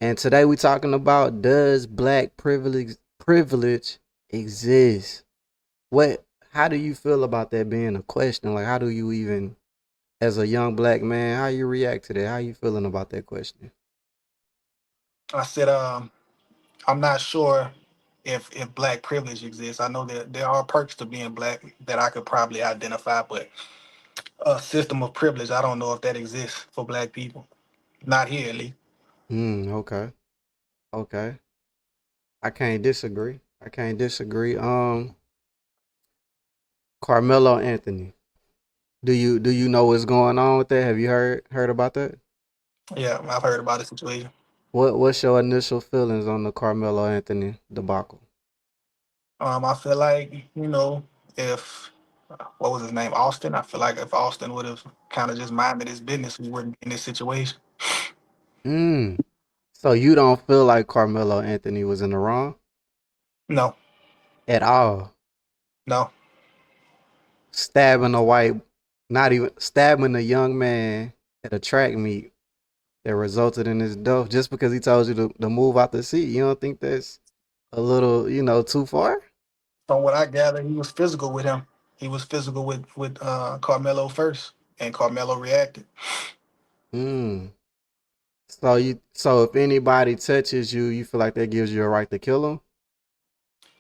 And today we talking about, does black privilege exist? What how do you feel about that being a question? Like, how do you even, as a young black man, how you react to that? How you feeling about that question? I said, I'm not sure if black privilege exists. I know that there are perks to being black that I could probably identify, but a system of privilege, I don't know if that exists for black people. Not here, at least. Okay. Okay. I can't disagree. I can't disagree. Carmelo Anthony. Do you know what's going on with that? Have you heard about that? Yeah, I've heard about the situation. What's your initial feelings on the Carmelo Anthony debacle? I feel like if what was his name, Austin. I feel like if Austin would have kind of just minded his business, we wouldn't be in this situation. Mm. So you don't feel like Carmelo Anthony was in the wrong No, at all? no, Stabbing a white, not even stabbing a young man at a track meet that resulted in his death just because he told you to move out the seat. You don't think that's a little, too far? from what I gather, he was physical with him. He was physical with Carmelo first, and Carmelo reacted. Mm. So if anybody touches you, you feel like that gives you a right to kill them?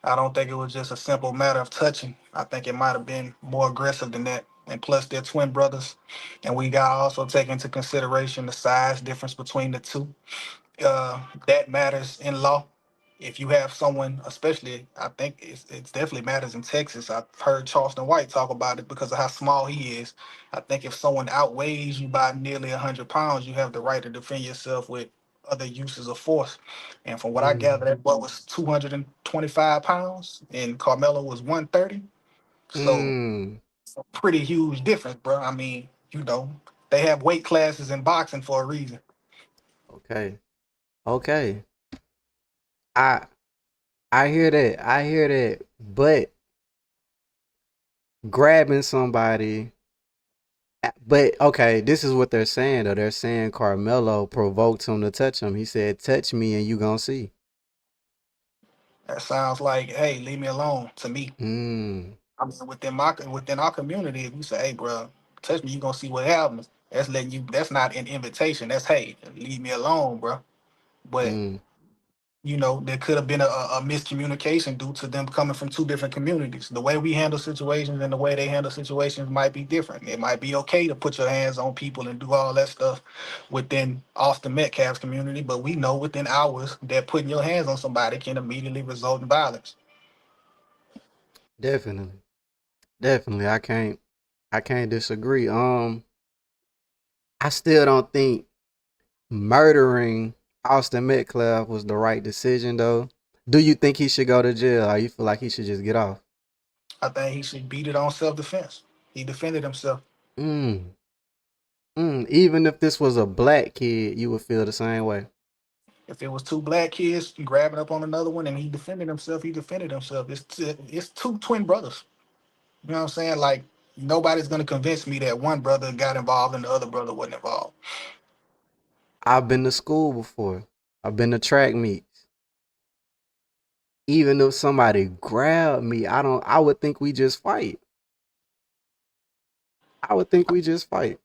I don't think it was just a simple matter of touching. I think it might have been more aggressive than that. And plus, they're twin brothers, and we got to also take into consideration the size difference between the two. That matters in law. If you have someone, especially, I think it's definitely matters in Texas. I've heard Charleston White talk about it because of how small he is. I think if someone outweighs you by nearly 100 pounds, you have the right to defend yourself with other uses of force. And from what I Mm. gather, that boy was 225 pounds, and Carmelo was 130. So, Mm. pretty huge difference, bro. I mean, they have weight classes in boxing for a reason. Okay. Okay. I I hear that. I hear that. But grabbing somebody, but okay, this is what they're saying though. They're saying Carmelo provoked him to touch him. He said, "Touch me and you gonna see." That sounds like, hey, leave me alone to me. Mm. I mean, within our community, if you say, hey, bro, touch me, you gonna see what happens. That's letting you. That's not an invitation. That's hey, leave me alone, bro. But Mm. there could have been a miscommunication due to them coming from two different communities. The way we handle situations and the way they handle situations might be different. It might be okay to put your hands on people and do all that stuff within Austin Metcalf's community, but we know within hours that putting your hands on somebody can immediately result in violence. Definitely. Definitely. I can't disagree. I still don't think murdering Austin Metcalf was the right decision though. Do you think he should go to jail, or you feel like he should just get off? I think he should beat it on self defense. He defended himself. Mm. Even if this was a black kid, you would feel the same way. If it was two black kids grabbing up on another one and he defended himself, he defended himself. It's two twin brothers. You know what I'm saying? Like nobody's gonna convince me that one brother got involved and the other brother wasn't involved. I've been to school before. I've been to track meets. Even if somebody grabbed me, I would think we just fight. I would think we just fight.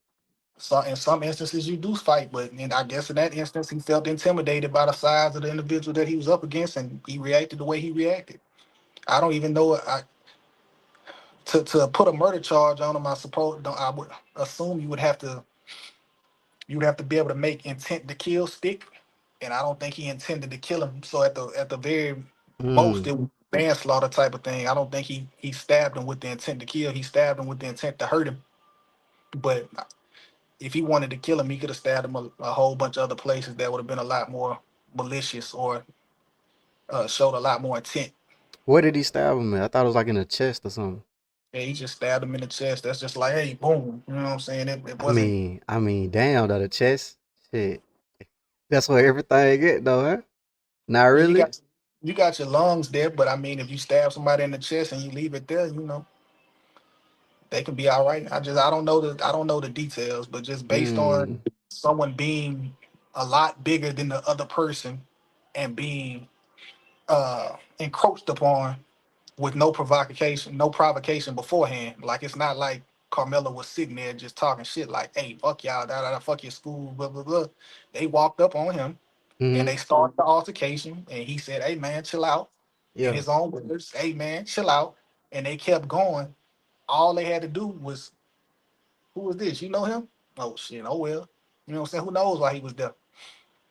So in some instances you do fight, but I guess in that instance he felt intimidated by the size of the individual that he was up against, and he reacted the way he reacted. I don't even know. To put a murder charge on him, I suppose I would assume you would have to be able to make intent to kill stick, and I don't think he intended to kill him. So at the very most, Mm. it was manslaughter type of thing. I don't think he stabbed him with the intent to kill. He stabbed him with the intent to hurt him. But if he wanted to kill him, he could have stabbed him a whole bunch of other places that would have been a lot more malicious or showed a lot more intent. Where did he stab him at? I thought it was like in the chest or something. Yeah, he just stabbed him in the chest. That's just like, hey, boom. You know what I'm saying? It I wasn't. mean, I mean, damn, though, the chest. Shit. That's where everything get though, huh? Not Yeah, you really. got your lungs there, but I mean, if you stab somebody in the chest and you leave it there, they can be all right. I don't know the details, but just based on Mm. someone being a lot bigger than the other person and being encroached upon with no provocation beforehand. Like it's not like Carmelo was sitting there just talking shit like, "Hey, fuck y'all, da da da, fuck your school, blah blah blah." They walked up on him and Mm-hmm. they started the altercation, and he said, "Hey man, chill out." In Yeah. his own words, "Hey man, chill out," and they kept going. All they had to do was, "Who was this? You know him?" "Oh shit, oh well." You know what I'm saying? Who knows why he was there?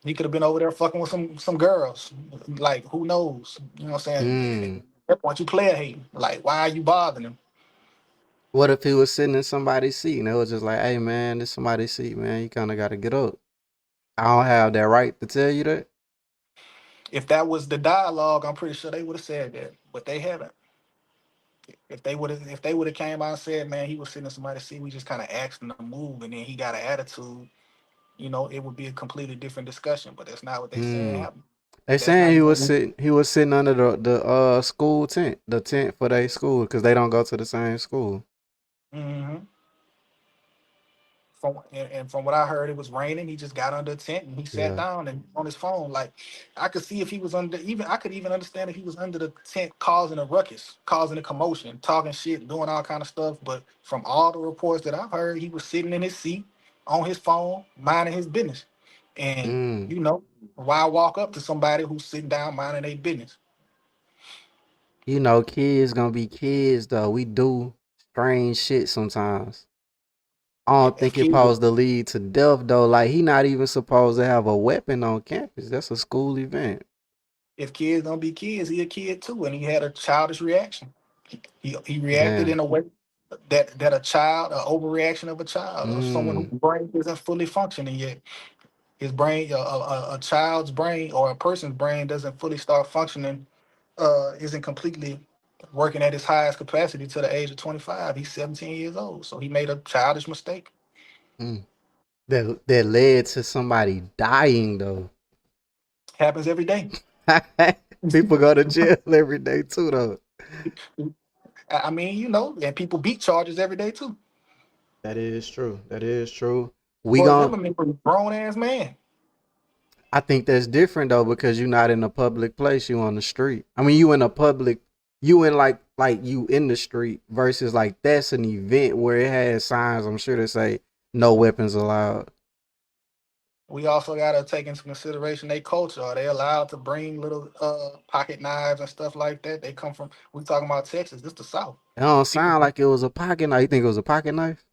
He could have been over there fucking with some girls. Like, who knows? You know what I'm saying? And Mm. at that point, you player hating. Like, why are you bothering him? What if he was sitting in somebody's seat and it was just like, hey man, this somebody's seat, man. You kind of got to get up. I don't have that right to tell you that. If that was the dialogue, I'm pretty sure they would have said that, but they haven't. If they would have came out and said, "Man, he was sitting in somebody's seat," we just kind of asked him to move, and then he got an attitude. It would be a completely different discussion. But that's not what they saying Mm. happened. They That's saying not he was even. sitting. He was sitting under the school tent, the tent for their school, because they don't go to the same school. Mhm. And from what I heard, it was raining. He just got under a tent and he sat Yeah. down and on his phone. Like, I could see if he was under, even I could even understand if he was under the tent causing a ruckus, causing a commotion, talking shit, doing all kind of stuff. But from all the reports that I've heard, he was sitting in his seat on his phone, minding his business. And Mm. why walk up to somebody who's sitting down minding their business? You know, kids gonna be kids though. We do strange shit sometimes. I don't If think it kids, supposed to lead to death though. Like he not even supposed to have a weapon on campus. That's a school event. if kids don't be kids, he a kid too, and he had a childish reaction. He reacted Damn. in a way that a child, an overreaction of a child, or someone whose Mm. brain isn't fully functioning yet. His brain, a child's brain or a person's brain doesn't fully start functioning, isn't completely working at his highest capacity to the age of 25. He's 17 years old, so he made a childish mistake. Mm. That led to somebody dying though. Happens every day. People go to jail every day too though. I mean, and people beat charges every day too. That is true. That is true. We Roy gon' Zimmerman was a grown ass man. I think that's different though because you're not in a public place. You on the street. I mean, you in a public. You in like you in the street versus like that's an event where it has signs. I'm sure that say no weapons allowed. We also got to take into consideration their culture. Are they allowed to bring little pocket knives and stuff like that? They come from. We talking about Texas. This the South. It don't People, sound like it was a pocket knife. You think it was a pocket knife?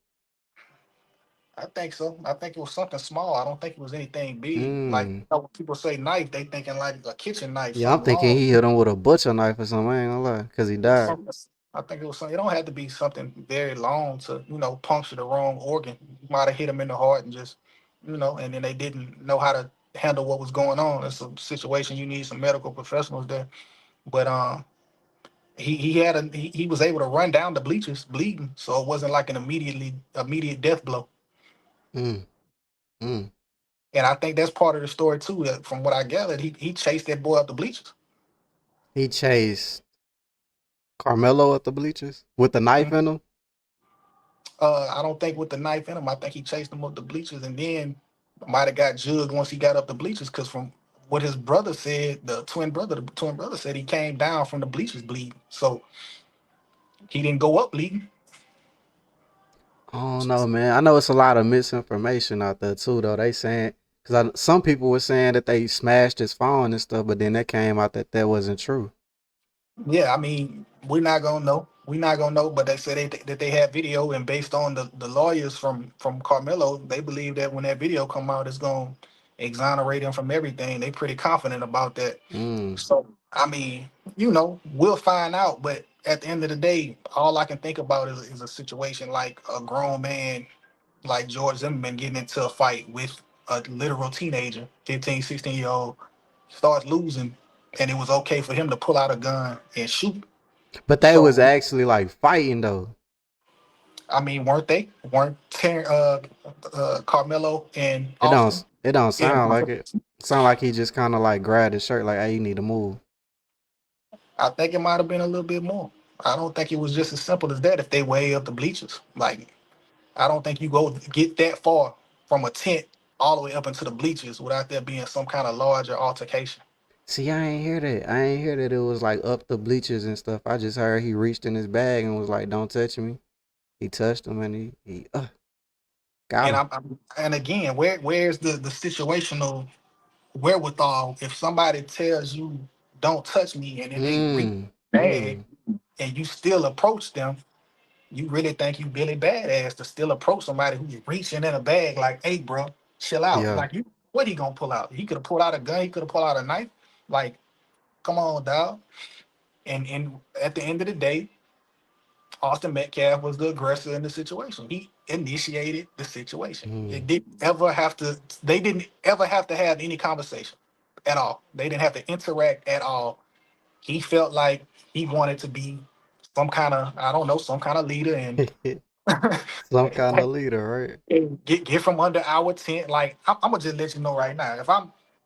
I think so. I think it was something small. I don't think it was anything big. Like, Mm. when people say knife, they thinking like a kitchen knife, Yeah, I'm something thinking long. he hit him with a butcher knife or something. I ain't gonna lie, cause he died. Something. I think it was something. It don't have to be something very long to puncture the wrong organ. You might have hit them in the heart and just and then they didn't know how to handle what was going on. It's a situation you need some medical professionals there. But he was able to run down the bleachers bleeding, so it wasn't like an immediate death blow. Mm. Mm. And I think that's part of the story too. From what I gathered, he chased that boy up the bleachers. He chased Carmelo at the bleachers with the knife Mhm. in him. I don't think with the knife in him. I think he chased him up the bleachers and then might have got jugged once he got up the bleachers. Because from what his brother said, the twin brother said he came down from the bleachers bleeding, so he didn't go up bleeding. I don't know, man. I know it's a lot of misinformation out there too, though. They saying because some people were saying that they smashed his phone and stuff, but then that came out that that wasn't true. Yeah, I mean, we're not gonna know. We're not gonna know, but they said that they had video, and based on the lawyers from Carmelo, they believe that when that video come out, it's gonna exonerate him from everything. They pretty confident about that. Mm. So, I mean, we'll find out. But at the end of the day, all I can think about is a situation like a grown man like George Zimmerman getting into a fight with a literal teenager, 15, 16-year old, starts losing, and it was okay for him to pull out a gun and shoot. But they was So, actually like fighting though. I mean, weren't they? Weren't Carmelo and It Austin? don't. It don't Yeah. sound like it. Sound like he just kind of like grabbed his shirt, like, "Hey, you need to move." I think it might have been a little bit more. I don't think it was just as simple as that if they way up the bleachers. Like, I don't think you go get that far from a tent all the way up into the bleachers without there being some kind of larger altercation. See, I ain't hear that. I ain't hear that it was like up the bleachers and stuff. I just heard he reached in his bag and was like, "Don't touch me." He touched him and he got And him. and again, where's the situational wherewithal if somebody tells you don't touch me and then they reach Mm. bag Mm. and you still approach them, you really think you Billy Badass to still approach somebody who's reaching in a bag like, hey, bro, chill out. Yeah. Like you, what he gonna pull out? He could have pulled out a gun. He could have pulled out a knife. Like, come on, dog. And at the end of the day, Austin Metcalf was the aggressor in the situation. He initiated the situation. Mm. It didn't ever have to. They didn't ever have to have any conversation at all. They didn't have to interact at all. He felt like he wanted to be some kind of, I don't know, some kind of leader and Some kind of leader, right? get from under our tent. Like I'm gonna just let you know right now. If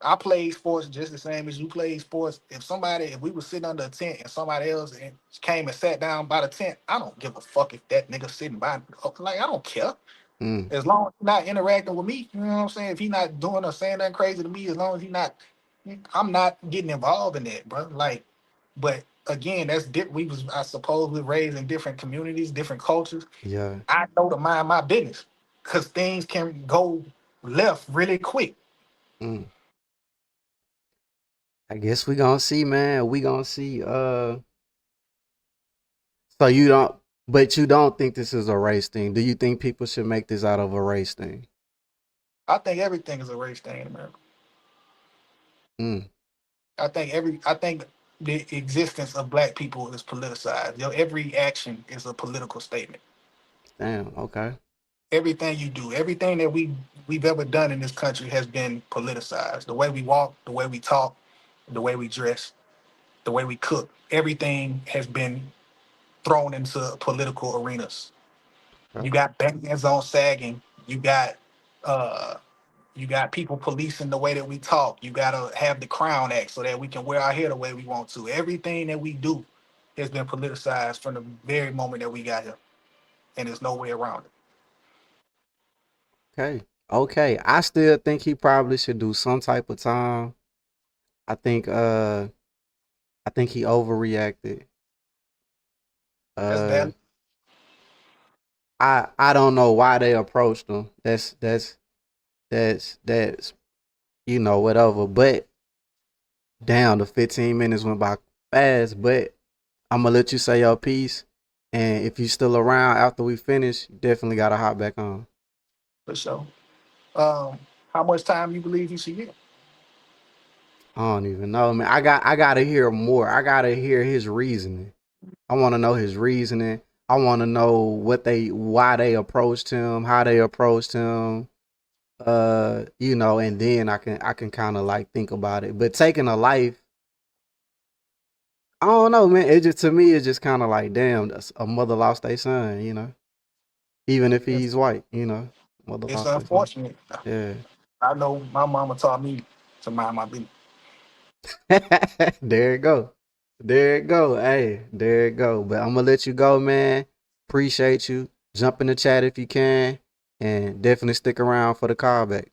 I play sports just the same as you play sports. If we were sitting under a tent and somebody else came and sat down by the tent, I don't give a fuck if that nigga sitting by. Like I don't care Mm. as long as he's not interacting with me. You know what I'm saying? If he not doing or saying nothing crazy to me, as long as he not, I'm not getting involved in that, bro. Like, but again, that's different. I suppose, we raised in different communities, different cultures. Yeah. I know to mind my business because things can go left really quick. Mm. I guess we gonna see, man. We gonna see. So you don't, but you don't think this is a race thing? Do you think people should make this out of a race thing? I think everything is a race thing in America. Mm. I think the existence of black people is politicized. Every action is a political statement. Damn. Okay. Everything you do, everything that we've ever done in this country has been politicized. The way we walk, the way we talk, the way we dress, the way we cook, everything has been thrown into political arenas. You Okay. got bands on sagging. Uh you got people policing the way that we talk. You gotta have the Crown Act so that we can wear our hair the way we want to. Everything that we do has been politicized from the very moment that we got here, and there's no way around it. Okay. Okay. I still think he probably should do some type of time. I think. I think he overreacted. That's Uh. bad. I don't know why they approached him. That's whatever. But damn, the 15 minutes went by fast. But I'm gonna let you say your piece, and if you still around after we finish, you definitely gotta hop back on. For sure. Um, how much time you believe he should get? I don't even know, man. I gotta hear more. I gotta hear his reasoning. I want to know his reasoning. I want to know why they approached him, how they approached him. And then I can kind of like think about it. But taking a life, I don't know, man. It just to me, it's just kind of like, damn, that's a mother lost their son. Even if It's, he's white, mother it's lost their son. unfortunate. Yeah. I know my mama taught me to mind my business. There it go. There it go. Hey, there it go. But I'm gonna let you go, man. Appreciate you. Jump in the chat if you can, and definitely stick around for the callback.